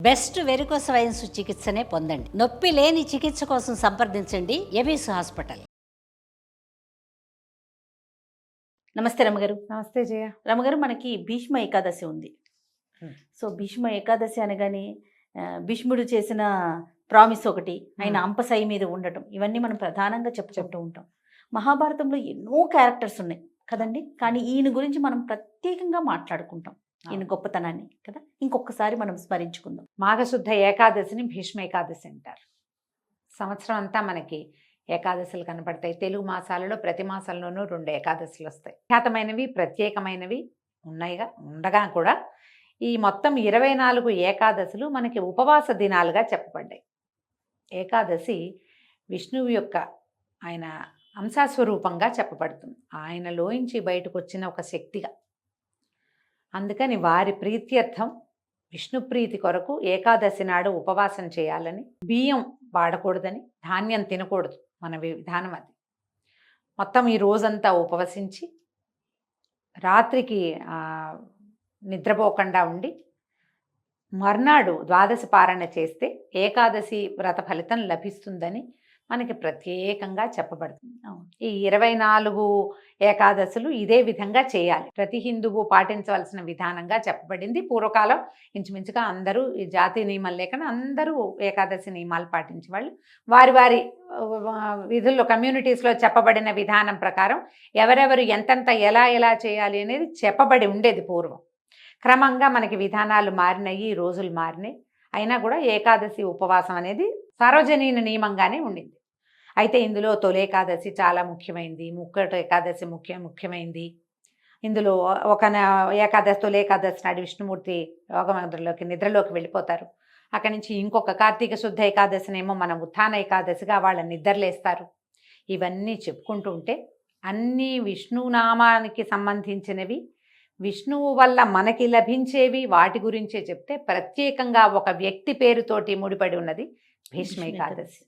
Best varicose veins చికిత్సనే పొందండి. నొప్పి లేని చికిత్స కోసం సంప్రదించండి ఎబిస్ హాస్పిటల్. నమస్తే రమగారు. నమస్తే జయ. రమగారు, మనకి భీష్మ ఏకాదశి ఉంది. సో భీష్మ ఏకాదశి అనగానే భీష్ముడు చేసిన ప్రామిస్ ఒకటి, ఆయన అంపసాయి మీద ఉండటం, ఇవన్నీ మనం ప్రధానంగా చెప్పుకుంటూ ఉంటాం. మహాభారతంలో ఎన్నో క్యారెక్టర్స్ ఉన్నాయి కదండి, కానీ ఈయన గురించి మనం ప్రత్యేకంగా మాట్లాడుకుంటాం, ఈయన గొప్పతనాన్ని కదా. ఇంకొకసారి మనం స్మరించుకుందాం. మాఘశుద్ధ ఏకాదశిని భీష్మ ఏకాదశి అంటారు. సంవత్సరం అంతా మనకి ఏకాదశులు కనపడతాయి. తెలుగు మాసాలలో ప్రతి మాసంలోనూ 2 ఏకాదశులు వస్తాయి. ఖ్యాతమైనవి, ప్రత్యేకమైనవి ఉన్నాయిగా ఉండగా కూడా ఈ మొత్తం 24 ఏకాదశులు మనకి ఉపవాస దినాలుగా చెప్పబడ్డాయి. ఏకాదశి విష్ణువు యొక్క ఆయన అంశస్వరూపంగా చెప్పబడుతుంది. ఆయనలోంచి బయటకు వచ్చిన ఒక శక్తిగా. అందుకని వారి ప్రీత్యర్థం విష్ణు ప్రీతి కొరకు ఏకాదశి నాడు ఉపవాసం చేయాలని, బియ్యం వాడకూడదని, ధాన్యం తినకూడదు, మన విధానం అది. మొత్తం ఈ రోజంతా ఉపవసించి రాత్రికి నిద్రపోకుండా ఉండి మర్నాడు ద్వాదశి పారణ చేస్తే ఏకాదశి వ్రత ఫలితం లభిస్తుందని మనకి ప్రత్యేకంగా చెప్పబడుతుంది. ఈ 24 ఏకాదశులు ఇదే విధంగా చేయాలి. ప్రతి హిందువు పాటించవలసిన విధానంగా చెప్పబడింది. పూర్వకాలం ఇంచుమించుగా అందరూ ఈ జాతి నియమం లేకుండా అందరూ ఏకాదశి నియమాలు పాటించే వాళ్ళు. వారి వారి విధుల్లో కమ్యూనిటీస్లో చెప్పబడిన విధానం ప్రకారం ఎవరెవరు ఎంతెంత ఎలా చేయాలి అనేది చెప్పబడి ఉండేది పూర్వం. క్రమంగా మనకి విధానాలు మారినాయి, రోజులు మారినాయి. అయినా కూడా ఏకాదశి ఉపవాసం అనేది సార్వజనీన నియమంగానే ఉండింది. అయితే ఇందులో తొలి ఏకాదశి చాలా ముఖ్యమైనది, ముక్కటి ఏకాదశి ముఖ్యమైనది. ఇందులో ఒక ఏకాదశి, తొలి ఏకాదశి నాడు విష్ణుమూర్తి నిద్రలోకి వెళ్ళిపోతారు. అక్కడి నుంచి ఇంకొక కార్తీక శుద్ధ ఏకాదశినేమో మనం ఉత్థాన ఏకాదశిగా వాళ్ళని నిద్రలేస్తారు. ఇవన్నీ చెప్పుకుంటూ ఉంటే అన్నీ విష్ణునామానికి సంబంధించినవి, విష్ణువు వల్ల మనకి లభించేవి, వాటి గురించే చెప్తే ప్రత్యేకంగా ఒక వ్యక్తి పేరుతోటి ముడిపడి ఉన్నది భీష్మ ఏకాదశి.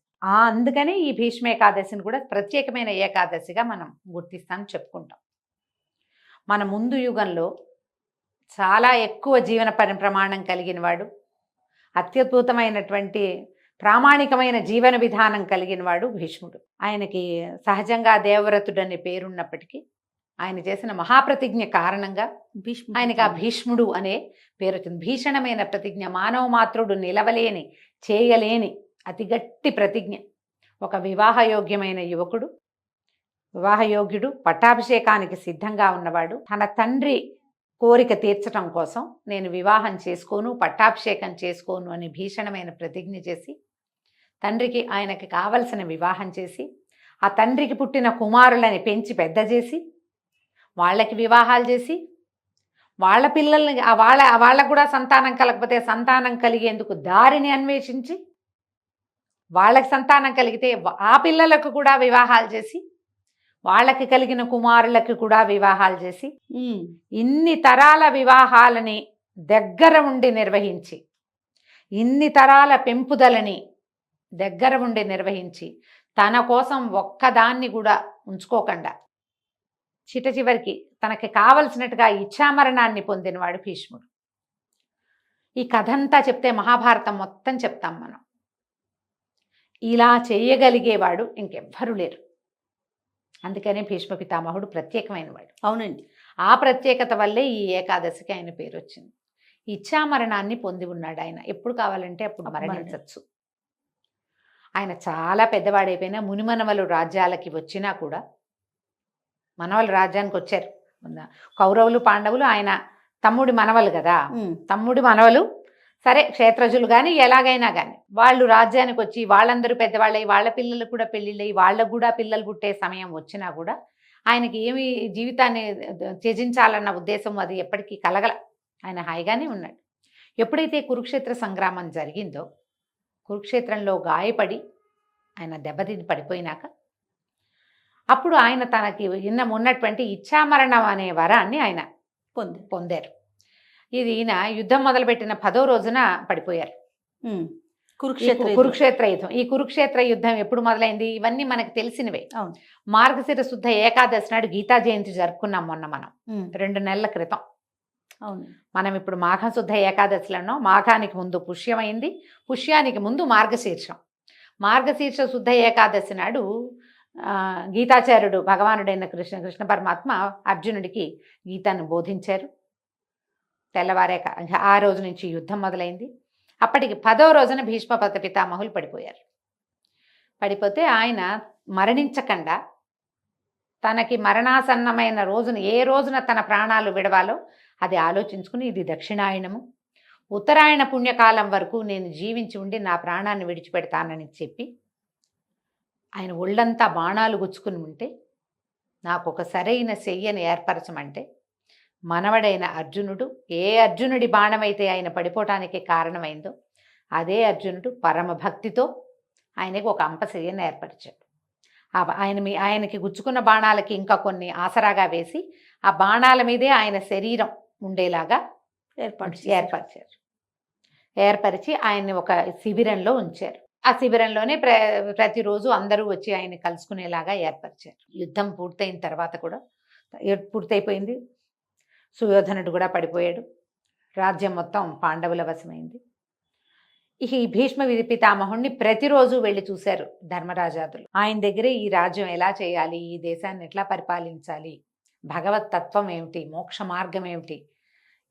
అందుకని ఈ భీష్మ ఏకాదశిని కూడా ప్రత్యేకమైన ఏకాదశిగా మనం గుర్తిస్తాం, చెప్పుకుంటాం. మన ముందు యుగంలో చాలా ఎక్కువ జీవన ప్రమాణం కలిగిన వాడు, అత్యద్భుతమైనటువంటి ప్రామాణికమైన జీవన విధానం కలిగిన వాడు భీష్ముడు. ఆయనకి సహజంగా దేవవ్రతుడు అనే పేరున్నప్పటికీ ఆయన చేసిన మహాప్రతిజ్ఞ కారణంగా ఆయనకి ఆ భీష్ముడు అనే పేరు వచ్చింది. భీషణమైన ప్రతిజ్ఞ, మానవ మాత్రుడు నిలవలేని, చేయలేని అతి గట్టి ప్రతిజ్ఞ. ఒక వివాహయోగ్యమైన యువకుడు, వివాహయోగ్యుడు, పట్టాభిషేకానికి సిద్ధంగా ఉన్నవాడు, తన తండ్రి కోరిక తీర్చడం కోసం నేను వివాహం చేసుకోను, పట్టాభిషేకం చేసుకోను అని భీషణమైన ప్రతిజ్ఞ చేసి తండ్రికి ఆయనకి కావలసిన వివాహం చేసి ఆ తండ్రికి పుట్టిన కుమారులని పెంచి పెద్ద చేసి వాళ్ళకి వివాహాలు చేసి వాళ్ళ పిల్లల్ని వాళ్ళకు కూడా సంతానం కలగకపోతే సంతానం కలిగేందుకు దారిని అన్వేషించి వాళ్ళకి సంతానం కలిగితే ఆ పిల్లలకు కూడా వివాహాలు చేసి వాళ్ళకి కలిగిన కుమారులకు కూడా వివాహాలు చేసి ఇన్ని తరాల వివాహాలని దగ్గర ఉండి నిర్వహించి, ఇన్ని తరాల పెంపుదలని దగ్గర ఉండి నిర్వహించి, తన కోసం ఒక్కదాన్ని కూడా ఉంచుకోకుండా చివరికి తనకి కావలసినట్టుగా ఇచ్ఛామరణాన్ని పొందినవాడు భీష్ముడు. ఈ కథంతా చెప్తే మహాభారతం మొత్తం చెప్తాం మనం. ఇలా చేయగలిగేవాడు ఇంకెవ్వరూ లేరు. అందుకనే భీష్మ పితామహుడు ప్రత్యేకమైన వాడు. అవునండి. ఆ ప్రత్యేకత వల్లే ఈ ఏకాదశికి ఆయన పేరు వచ్చింది. ఇచ్ఛామరణాన్ని పొంది ఉన్నాడు ఆయన. ఎప్పుడు కావాలంటే అప్పుడు మరణించవచ్చు. ఆయన చాలా పెద్దవాడైపోయినా మునిమనవలు రాజ్యాలకి వచ్చినా కూడా, మనవలు రాజ్యానికి వచ్చారు, కౌరవులు పాండవులు ఆయన తమ్ముడి మనవలు కదా, తమ్ముడి మనవలు సరే క్షేత్రజులు కానీ ఎలాగైనా కానీ వాళ్ళు రాజ్యానికి వచ్చి వాళ్ళందరూ పెద్దవాళ్ళై వాళ్ళ పిల్లలు కూడా పెళ్ళిళ్ళై వాళ్ళకు కూడా పిల్లలు పుట్టే సమయం వచ్చినా కూడా ఆయనకి ఏమి జీవితాన్ని త్యజించాలన్న ఉద్దేశం అది ఎప్పటికీ కలగల. ఆయన హాయిగానే ఉన్నాడు. ఎప్పుడైతే కురుక్షేత్ర సంగ్రామం జరిగిందో, కురుక్షేత్రంలో గాయపడి ఆయన దెబ్బతిని పడిపోయినాక అప్పుడు ఆయన తనకి ఉన్నటువంటి ఇచ్ఛామరణం అనే వరాన్ని ఆయన పొందారు. ఇది ఈయన యుద్ధం మొదలుపెట్టిన 10వ రోజున పడిపోయారు. కురుక్షేత్ర యుద్ధం. ఈ కురుక్షేత్ర యుద్ధం ఎప్పుడు మొదలైంది ఇవన్నీ మనకు తెలిసినవే. మార్గశిర శుద్ధ ఏకాదశి నాడు గీతా జయంతి జరుపుకున్నాం మొన్న మనం, 2 నెలల క్రితం. అవును. మనం ఇప్పుడు మాఘశుద్ధ ఏకాదశిలో మాఘానికి ముందు పుష్యమైంది, పుష్యానికి ముందు మార్గశీర్షం. మార్గశీర్ష శుద్ధ ఏకాదశి నాడు గీతాచార్యుడు భగవానుడైన కృష్ణ పరమాత్మ అర్జునుడికి గీతను బోధించారు. తెల్లవారాక ఆ రోజు నుంచి యుద్ధం మొదలైంది. అప్పటికి 10వ రోజున భీష్మ పితామహులు పడిపోయారు. పడిపోతే ఆయన మరణించకుండా తనకి మరణాసన్నమైన రోజున ఏ రోజున తన ప్రాణాలు విడవాలో అది ఆలోచించుకుని, ఇది దక్షిణాయనము, ఉత్తరాయణ పుణ్యకాలం వరకు నేను జీవించి ఉండి నా ప్రాణాన్ని విడిచిపెడతానని చెప్పి ఆయన ఒళ్ళంతా బాణాలు గుచ్చుకుని ఉంటే నాకు ఒక సరైన శయ్యను ఏర్పరచమంటే మనవడైన అర్జునుడు, ఏ అర్జునుడి బాణమైతే ఆయన పడిపోవటానికి కారణమైందో అదే అర్జునుడు పరమ భక్తితో ఆయనకి ఒక అంపశయ్యను ఏర్పరిచాడు. ఆయనకి గుచ్చుకున్న బాణాలకి ఇంకా కొన్ని ఆసరాగా వేసి ఆ బాణాల మీదే ఆయన శరీరం ఉండేలాగా ఏర్పరిచి ఆయన్ని ఒక శిబిరంలో ఉంచారు. ఆ శిబిరంలోనే ప్రతిరోజు అందరూ వచ్చి ఆయన్ని కలుసుకునేలాగా ఏర్పరిచారు. యుద్ధం పూర్తయిన తర్వాత కూడా పూర్తయిపోయింది. సుయోధనుడు కూడా పడిపోయాడు. రాజ్యం మొత్తం పాండవుల వశమైంది. ఈ భీష్మ పితామహుణ్ణి ప్రతిరోజు వెళ్ళి చూశారు ధర్మరాజాదులు. ఆయన దగ్గరే ఈ రాజ్యం ఎలా చేయాలి, ఈ దేశాన్ని ఎట్లా పరిపాలించాలి, భగవత్ తత్వం ఏమిటి, మోక్ష మార్గం ఏమిటి,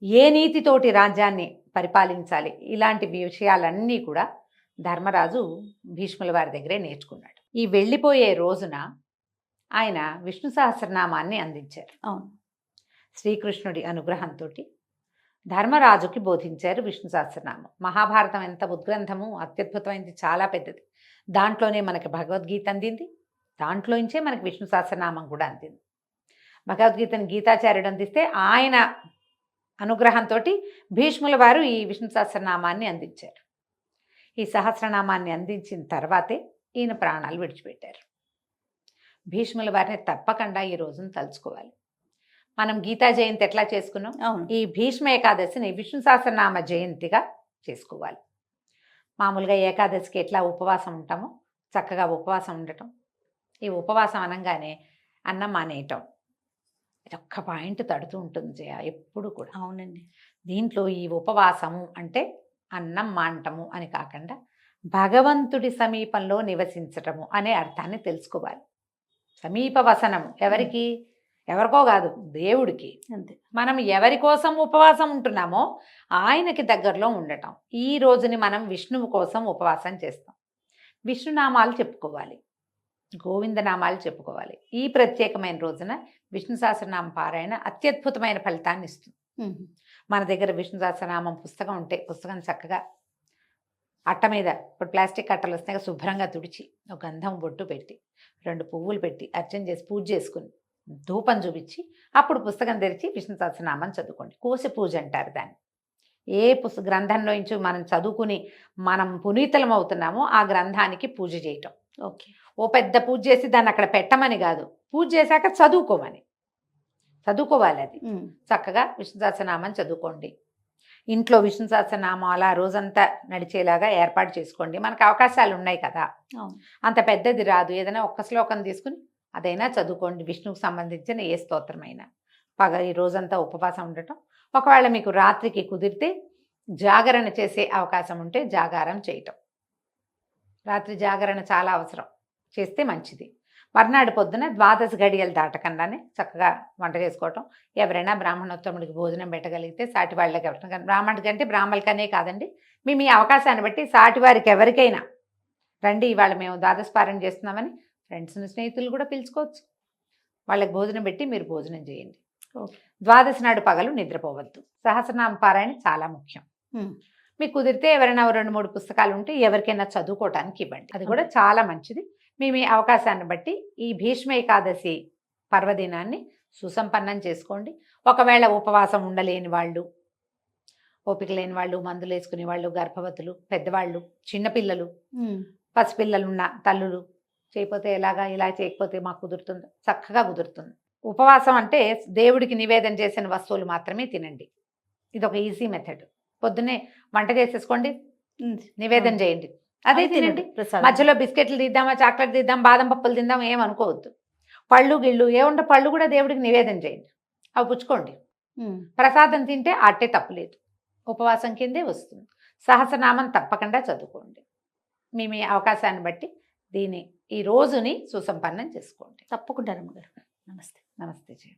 ఏ నీతితోటి రాజ్యాన్ని పరిపాలించాలి, ఇలాంటి విషయాలన్నీ కూడా ధర్మరాజు భీష్ముల వారి దగ్గరే నేర్చుకున్నాడు. ఈ వెళ్ళిపోయే రోజున ఆయన విష్ణు సహస్రనామాన్ని అందించారు. శ్రీకృష్ణుడి అనుగ్రహంతో ధర్మరాజుకి బోధించారు విష్ణు సహస్రనామం. మహాభారతం ఎంత ఉద్గ్రంథము, అత్యద్భుతమైనది, చాలా పెద్దది. దాంట్లోనే మనకి భగవద్గీత అందింది, దాంట్లోంచే మనకి విష్ణు సహస్రనామం కూడా అందింది. భగవద్గీతను గీతాచార్యుడు అందిస్తే ఆయన అనుగ్రహంతో భీష్ముల వారు ఈ విష్ణు సహస్రనామాన్ని అందించారు. ఈ సహస్రనామాన్ని అందించిన తర్వాతే ఈయన ప్రాణాలు విడిచిపెట్టారు. భీష్ముల వారిని తప్పకుండా ఈ రోజును తలుచుకోవాలి. మనం గీతా జయంతి ఎట్లా చేసుకున్నాం, ఈ భీష్మ ఏకాదశిని విష్ణు సహస్రనామ జయంతిగా చేసుకోవాలి. మామూలుగా ఏకాదశికి ఎట్లా ఉపవాసం ఉంటామో చక్కగా ఉపవాసం ఉండటం. ఈ ఉపవాసం అనగానే అన్నం మానేయటం, ఒక్క పాయింట్ తడుతూ ఉంటుంది జయ ఎప్పుడు కూడా. అవునండి. దీంట్లో ఈ ఉపవాసము అంటే అన్నం మానటము అని కాకుండా భగవంతుడి సమీపంలో నివసించటము అనే అర్థాన్ని తెలుసుకోవాలి. సమీప వసనము ఎవరికి, ఎవరికో కాదు, దేవుడికి. అంతే. మనం ఎవరి కోసం ఉపవాసం ఉంటున్నామో ఆయనకి దగ్గరలో ఉండటం. ఈ రోజుని మనం విష్ణువు కోసం ఉపవాసం చేస్తాం. విష్ణునామాలు చెప్పుకోవాలి, గోవిందనామాలు చెప్పుకోవాలి. ఈ ప్రత్యేకమైన రోజున విష్ణు సహస్రనామ పారాయణ అత్యద్భుతమైన ఫలితాన్ని ఇస్తుంది. మన దగ్గర విష్ణు సహస్రనామం పుస్తకం ఉంటే పుస్తకం చక్కగా అట్ట మీద, ఇప్పుడు ప్లాస్టిక్ అట్టలు వస్తాయి, శుభ్రంగా తుడిచి ఒక గంధం బొట్టు పెట్టి 2 పువ్వులు పెట్టి అర్చన చేసి పూజ చేసుకుని ధూపం చూపించి అప్పుడు పుస్తకం తెరిచి విష్ణు సహస్రనామం చదువుకోండి. కోశ పూజ అంటారు దాన్ని. ఏ గ్రంథంలో నుంచి మనం చదువుకుని మనం పునీతలం అవుతున్నామో ఆ గ్రంథానికి పూజ చేయటం. ఓకే. ఓ పెద్ద పూజ చేసి దాన్ని అక్కడ పెట్టమని కాదు, పూజ చేశాక చదువుకోవాలి. అది చక్కగా విష్ణు సహస్రనామం చదువుకోండి. ఇంట్లో విష్ణు సహస్రనామం అలా రోజంతా నడిచేలాగా ఏర్పాటు చేసుకోండి. మనకు అవకాశాలు ఉన్నాయి కదా, అంత పెద్దది రాదు, ఏదైనా ఒక్క శ్లోకం తీసుకుని అదైనా చదువుకోండి. విష్ణువుకు సంబంధించిన ఏ స్తోత్రమైనా ఈ రోజంతా ఉపవాసం ఉండటం. ఒకవేళ మీకు రాత్రికి కుదిరితే జాగరణ చేసే అవకాశం ఉంటే జాగారం చేయటం. రాత్రి జాగరణ చాలా అవసరం, చేస్తే మంచిది. మర్నాడు పొద్దున 12 గడియలు దాటకుండానే చక్కగా వంట చేసుకోవటం. ఎవరైనా బ్రాహ్మణోత్తముడికి భోజనం పెట్టగలిగితే సాటి వాళ్ళకి ఎవరైనా, బ్రాహ్మణుడి కంటే బ్రాహ్మణులకనే కాదండి, మీ అవకాశాన్ని బట్టి సాటి వారికి ఎవరికైనా రండి, ఇవాళ మేము ద్వాదశపారాయణ చేస్తున్నామని ఫ్రెండ్స్ని స్నేహితులు కూడా పిలుచుకోవచ్చు. వాళ్ళకి భోజనం పెట్టి మీరు భోజనం చేయండి. ద్వాదశి నాడు పగలు నిద్రపోవద్దు. సహస్రనామ పారాయణ చాలా ముఖ్యం. మీకు కుదిరితే ఎవరైనా 2-3 పుస్తకాలు ఉంటే ఎవరికైనా చదువుకోవటానికి ఇవ్వండి, అది కూడా చాలా మంచిది. మీ అవకాశాన్ని బట్టి ఈ భీష్మ ఏకాదశి పర్వదినాన్ని సుసంపన్నం చేసుకోండి. ఒకవేళ ఉపవాసం ఉండలేని వాళ్ళు, ఓపిక లేని వాళ్ళు, మందులు వేసుకునే వాళ్ళు, గర్భవతులు, పెద్దవాళ్ళు, చిన్నపిల్లలు, పసిపిల్లలున్న తల్లులు చేయకపోతే ఎలాగా, ఇలా చేయకపోతే మాకు కుదురుతుంది, చక్కగా కుదురుతుంది. ఉపవాసం అంటే దేవుడికి నివేదన చేసిన వస్తువులు మాత్రమే తినండి. ఇది ఒక ఈజీ మెథడ్. పొద్దున్నే వంట చేసేసుకోండి, నివేదన చేయండి, అదే తినండి. మధ్యలో బిస్కెట్లు తిద్దామా, చాక్లెట్ తిద్దాం, బాదం పప్పులు తిందాం ఏమనుకోవద్దు. పళ్ళు గిళ్ళు ఏముంటే పళ్ళు కూడా దేవుడికి నివేదన చేయండి, అవి పుచ్చుకోండి. ప్రసాదం తింటే అట్టే తప్పులేదు, ఉపవాసం కిందే వస్తుంది. సహస్రనామం తప్పకుండా చదువుకోండి. మీ అవకాశాన్ని బట్టి ఈ రోజుని సుసంపన్నం చేసుకోండి. తప్పకుండా రమ్మగారు. నమస్తే. నమస్తే జయ.